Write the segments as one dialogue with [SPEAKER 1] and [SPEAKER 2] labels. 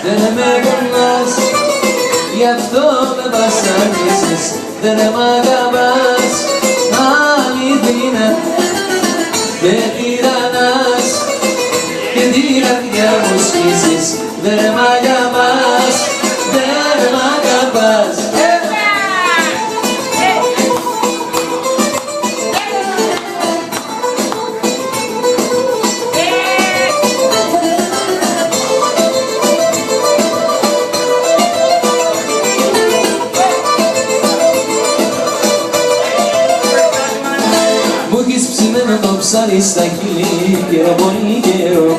[SPEAKER 1] δεν με πονάς, γι' αυτό με βασανίζεις, δεν μ' αγαπάς. Αληθινά με τυραννάς και την καρδιά μου σκίζεις, δεν μ' αγαπάς, δεν μ' αγαπάς. Μου έχεις ψημένο το ψάρι στα χείλη καιρό, πολύ καιρό.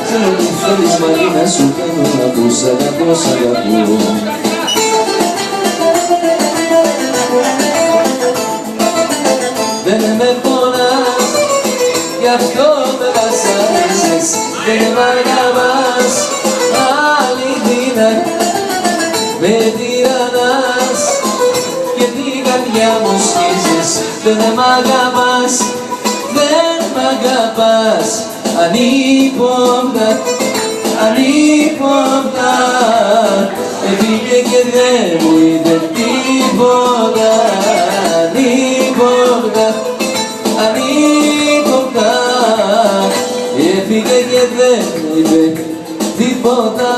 [SPEAKER 1] Ξέρω τι θέλεις μαζί να σου κάνω, αφού σ' αγαπώ, σ' αγαπώ. Δεν με πονάς, γι' αυτό με βασανίζεις, δεν μ' αγαπάς. Αληθινά με τυραννάς και την καρδιά μου σκίζεις, δεν μ' αγαπάς, δεν μ' αγαπάς. Ανίποτα, ανίποτα, έφυγε και δεν μου είπε τίποτα. Ανίποτα, ανίποτα, έφυγε και δεν μου είπε τίποτα.